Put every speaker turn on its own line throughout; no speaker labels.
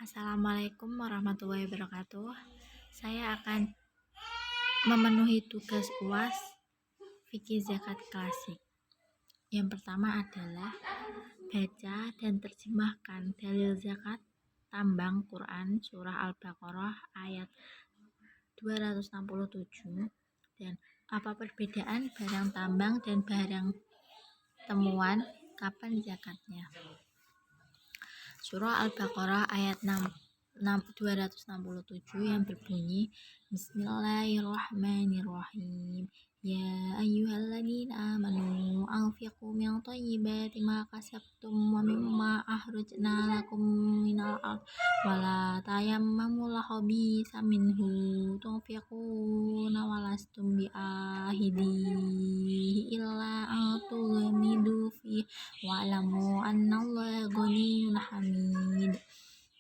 Assalamualaikum warahmatullahi wabarakatuh. Saya akan memenuhi tugas UAS fikih zakat klasik. Yang pertama adalah baca dan terjemahkan dalil zakat tambang Quran surah Al-Baqarah ayat 267 dan apa perbedaan barang tambang dan barang temuan, kapan zakatnya. Surah Al-Baqarah ayat 267 yang berbunyi Bismillahirrahmanirrahim. Ya ayyuhalladzina amanu anfiqu min thayyibati ma kasabtum wa mimma akhrajna lakum minal ard wa la tayammamul khabitha minhu tunfiquna wa lastum bi'ahidihi illa an tughmidu fi wa'lamu annallaha ghaniyyun hamid,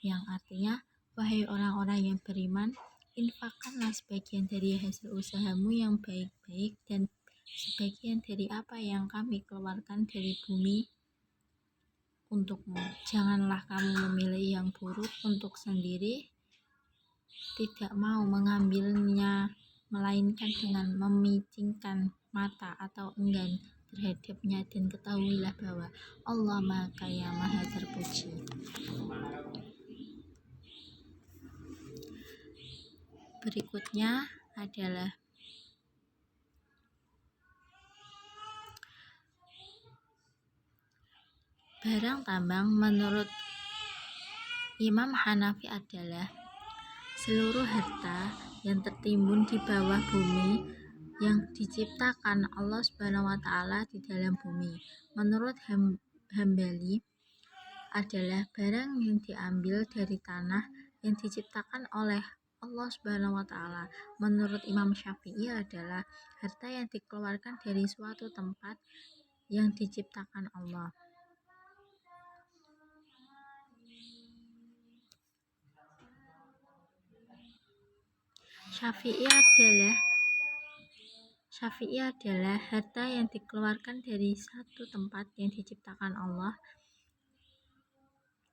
yang artinya, wahai orang-orang yang beriman, infakkanlah sebagian dari hasil usahamu yang baik-baik dan sebagian dari apa yang kami keluarkan dari bumi untukmu. Janganlah kamu memilih yang buruk untuk sendiri, tidak mau mengambilnya, melainkan dengan memicingkan mata atau enggan terhadapnya, dan ketahuilah bahwa Allah Maha Kaya Maha Terpuji. Berikutnya adalah barang tambang. Menurut Imam Hanafi adalah seluruh harta yang tertimbun di bawah bumi yang diciptakan Allah Subhanahu wa Ta'ala di dalam bumi. Menurut Hambali adalah barang yang diambil dari tanah yang diciptakan oleh Allah Subhanahu wa Ta'ala. Menurut Imam Syafi'i adalah harta yang dikeluarkan dari suatu tempat yang diciptakan Allah. Syafi'i adalah harta yang dikeluarkan dari satu tempat yang diciptakan Allah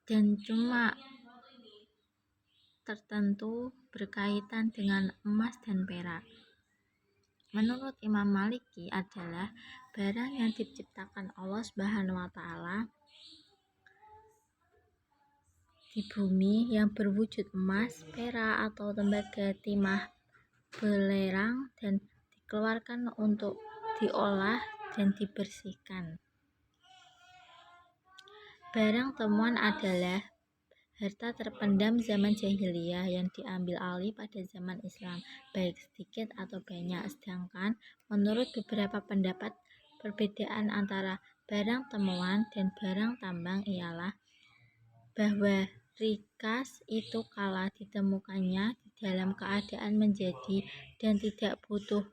dan cuma tertentu berkaitan dengan emas dan perak. Menurut Imam Maliki adalah barang yang diciptakan Allah Subhanahu wa Ta'ala di bumi yang berwujud emas, perak atau tembaga, timah, belerang dan dikeluarkan untuk diolah dan dibersihkan. Barang temuan adalah harta terpendam zaman jahiliyah yang diambil alih pada zaman Islam, baik sedikit atau banyak. Sedangkan menurut beberapa pendapat, perbedaan antara barang temuan dan barang tambang ialah bahwa rikas itu kala ditemukannya di dalam keadaan menjadi dan tidak butuh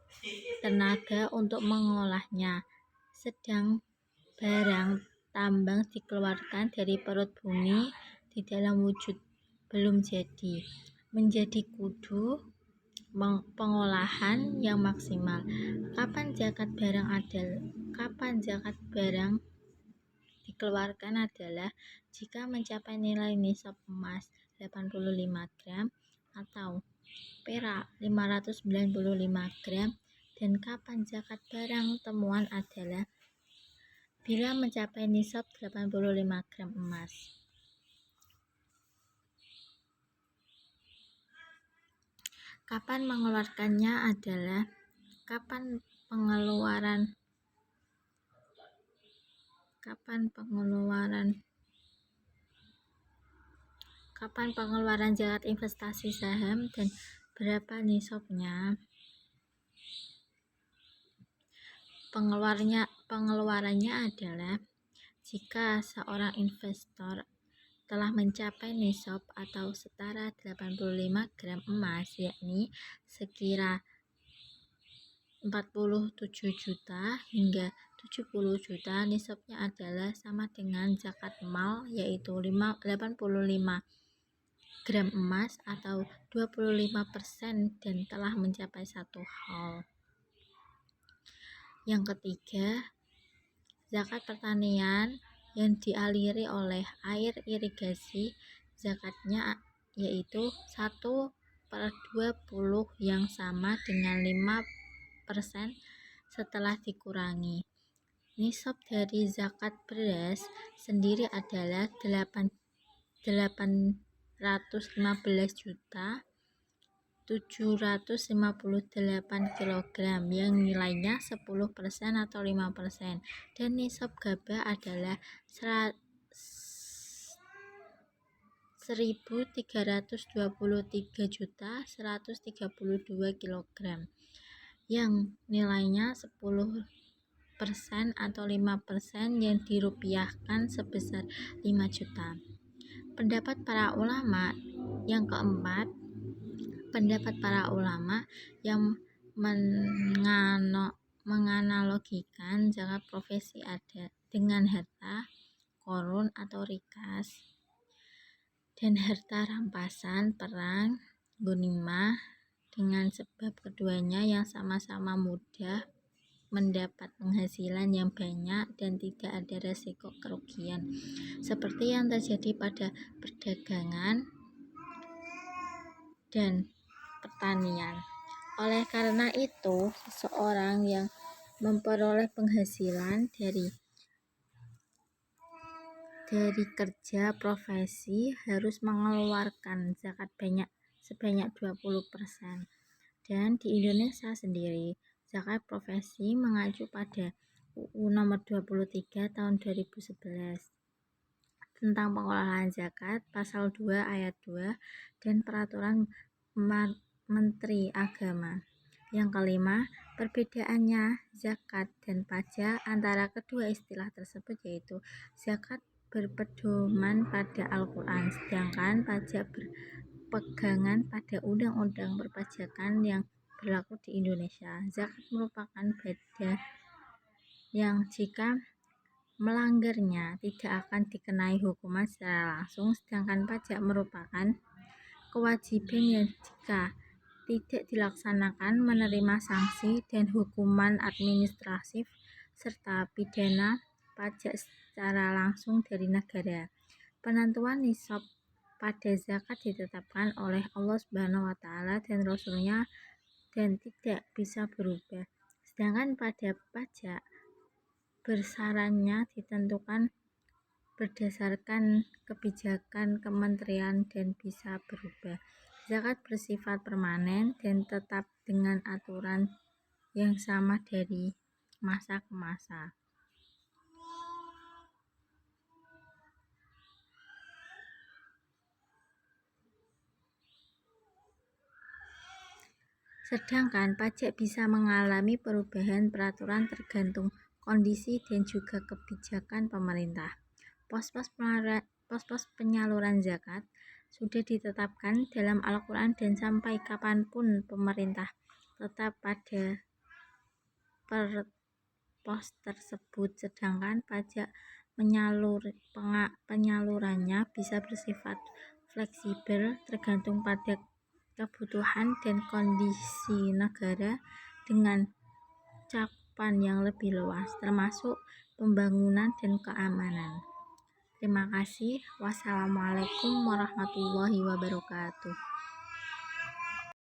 tenaga untuk mengolahnya, sedang barang tambang dikeluarkan dari perut bumi di dalam wujud belum jadi, menjadi kudu pengolahan yang maksimal. Kapan zakat barang dikeluarkan adalah jika mencapai nilai nisab emas 85 gram atau perak 595 gram, dan kapan zakat barang temuan adalah bila mencapai nisab 85 gram emas. Kapan mengeluarkannya adalah kapan pengeluaran zakat investasi saham dan berapa nisabnya. Pengeluarannya adalah jika seorang investor telah mencapai nisab atau setara 85 gram emas, yakni sekira 47 juta hingga 70 juta, nisabnya adalah sama dengan zakat mal, yaitu 85 gram emas atau 25% dan telah mencapai 1 haul. Yang ketiga, zakat pertanian yang dialiri oleh air irigasi, zakatnya yaitu 1/20 yang sama dengan 5% setelah dikurangi. Nisab dari zakat beras sendiri adalah 815.758 kg yang nilainya 10% atau 5%, dan nisab gabah adalah 1.323.132 kg yang nilainya 10% atau 5% yang dirupiahkan sebesar 5 juta. Pendapat para ulama yang keempat, pendapat para ulama yang menganalogikan zakat profesi ada dengan harta korun atau rikas dan harta rampasan perang ghanimah, dengan sebab keduanya yang sama-sama mudah mendapat penghasilan yang banyak dan tidak ada resiko kerugian seperti yang terjadi pada perdagangan dan pertanian. Oleh karena itu, seseorang yang memperoleh penghasilan dari kerja profesi harus mengeluarkan zakat sebanyak 20%. Dan di Indonesia sendiri, zakat profesi mengacu pada UU nomor 23 tahun 2011 tentang pengelolaan zakat, pasal 2 ayat 2, dan peraturan Menteri Agama. Yang kelima, perbedaannya zakat dan pajak antara kedua istilah tersebut yaitu zakat berpedoman pada Al-Quran, sedangkan pajak berpegangan pada undang-undang perpajakan yang berlaku di Indonesia. Zakat merupakan beda yang jika melanggarnya tidak akan dikenai hukuman secara langsung, sedangkan pajak merupakan kewajiban yang jika tidak dilaksanakan menerima sanksi dan hukuman administratif serta pidana pajak secara langsung dari negara. Penentuan nisab pada zakat ditetapkan oleh Allah SWT dan Rasul-Nya dan tidak bisa berubah. Sedangkan pada pajak, besarannya ditentukan berdasarkan kebijakan kementerian dan bisa berubah. Zakat bersifat permanen dan tetap dengan aturan yang sama dari masa ke masa. Sedangkan pajak bisa mengalami perubahan peraturan tergantung kondisi dan juga kebijakan pemerintah. Pos-pos penyaluran zakat sudah ditetapkan dalam Al-Quran dan sampai kapanpun pemerintah tetap pada pos tersebut, sedangkan pajak penyalurannya bisa bersifat fleksibel tergantung pada kebutuhan dan kondisi negara dengan cakupan yang lebih luas, termasuk pembangunan dan keamanan. Terima kasih. Wassalamualaikum warahmatullahi wabarakatuh.